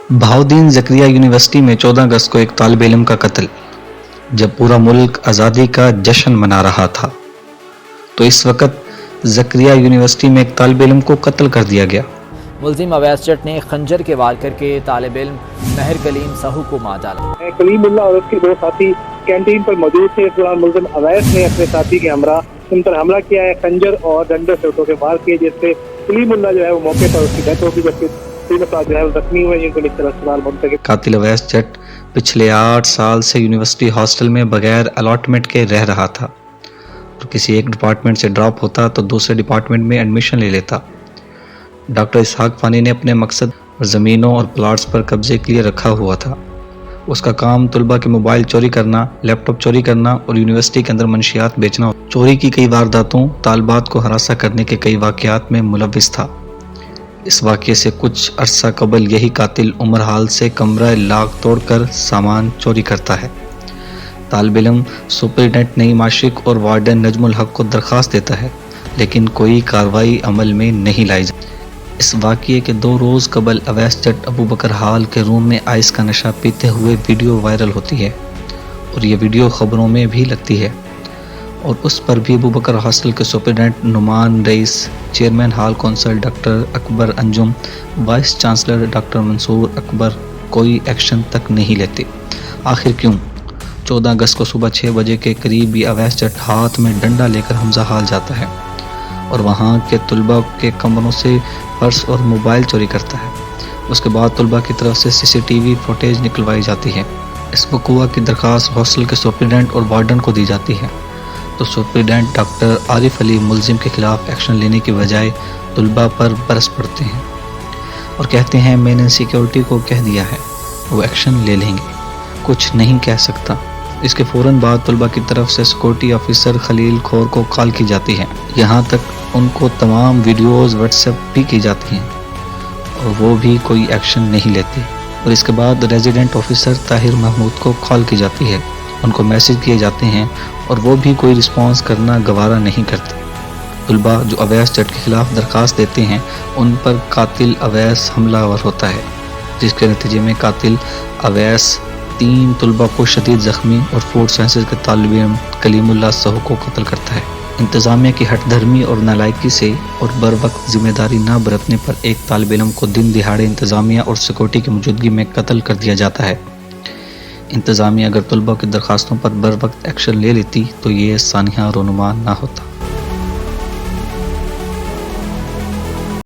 Bahauddin Zakaria university में 14 अगस्त को एक तालिब इल्म का कत्ल। जब पूरा मुल्क आज़ादी का जश्न मना रहा था तो इस वक्त ज़करिया यूनिवर्सिटी में एक तालिब इल्म को कत्ल कर दिया गया। मुल्जिम अवैस जट ने खंजर के वार करके तालिब इल्म महर कलीम साहू को मार डाला। कलीमुल्लाह और उसके दो साथी कैंटीन पर मौजूद थे। इस दौरान मुल्जिम अवैस ने अपने साथी के हमरा उन पर हमला किया है, खंजर और डंडे से उठो के वार किए, जिससे कलीमुल्लाह जो है वो मौके पर उसकी डेथ होगी, जबकि तीन अफराद जो है वो जख्मी हुए जिनको निकल अस्पताल मुंतकिल। कातिल अवैस जट पिछले 8 साल से यूनिवर्सिटी हॉस्टल में बगैर अलॉटमेंट के रह रहा था और किसी एक डिपार्टमेंट से ड्रॉप होता तो दूसरे डिपार्टमेंट में एडमिशन ले लेता। डॉक्टर इसहाक फानी ने अपने मकसद और ज़मीनों और प्लाट्स पर कब्जे के लिए रखा हुआ था। उसका काम तलबा के मोबाइल चोरी करना, लैपटॉप चोरी करना और यूनिवर्सिटी के अंदर मंशियात बेचना। चोरी की कई वारदातों, तालबात को हरासा करने के कई वाक़यात में मुलव्विस था। इस वाक़ये से कुछ अरसा कबल यही कातिल उमर हाल से कमरा लाख तोड़कर सामान चोरी करता है। तालिब इल्म सुपरिटेंडेंट नईम आशिक और वार्डन नजमुल हक को दरख्वास्त देता है, लेकिन कोई कार्रवाई अमल में नहीं लाई जाती। इस वाक़ये के 2 रोज़ कबल अवैस जट अबू बकर हाल के रूम में आइस का नशा पीते हुए वीडियो वायरल होती है और ये वीडियो ख़बरों में भी लगती है और उस पर भी अबू बकर हॉस्टल के superintendent Numan Rais, chairman hall council doctor Akbar Anjum, vice chancellor doctor Mansoor Akbar कोई एक्शन तक नहीं लेते। आखिर क्यों? 14 अगस्त को सुबह 6 बजे के करीब ये अवैस जट हाथ में डंडा लेकर हमजा हाल जाता है और वहाँ के तलबा के कमरों से पर्स और मोबाइल चोरी करता है। उसके बाद तलबा की तरफ से CCTV फुटेज निकलवाई जाती है। इस वक़ूआ की दरख्वास्त हॉस्टल के सुपरिटेंडेंट और वार्डन को दी जाती है तो सुपरिटेंडेंट डॉक्टर आरिफ अली मुल्जिम के खिलाफ एक्शन लेने की बजाय तलबा पर बरस पड़ते हैं और कहते हैं मैंने सिक्योरिटी को कह दिया है, वो एक्शन ले लेंगे, कुछ नहीं कह सकता। इसके फ़ौरन बाद तलबा की तरफ से सिक्योरिटी ऑफिसर खलील खोर को कॉल की जाती है। यहाँ तक उनको तमाम वीडियोज़ व्हाट्सएप भी की जाती हैं और वो भी कोई एक्शन नहीं लेते। और इसके बाद रेजिडेंट ऑफिसर ताहिर महमूद को कॉल की जाती है, उनको मैसेज किए जाते हैं और वो भी कोई रिस्पॉन्स करना गवारा नहीं करते। तलबा जो अवैस जट के खिलाफ दरख्वास्त देते हैं उन पर कातिल अवैस हमलावर होता है, जिसके नतीजे में कातिल अवैस 3 तलबा को शदीद ज़ख्मी और फूड साइंसेज के तालिब इल्म कलीमुल्लाह साहू को कत्ल करता है। इंतज़ामिया की हट धर्मी और नालायकी से और बर वक्त जिम्मेदारी ना बरतने पर एक तालिब इल्म को दिन दिहाड़े इंतज़ामिया और सिक्योरिटी की मौजूदगी में कत्ल कर दिया जाता है। इंतज़ामिया अगर तलबा की दरख्वास्तों पर बर वक्त एक्शन ले लेती तो ये सानिया रोनुमा ना होता।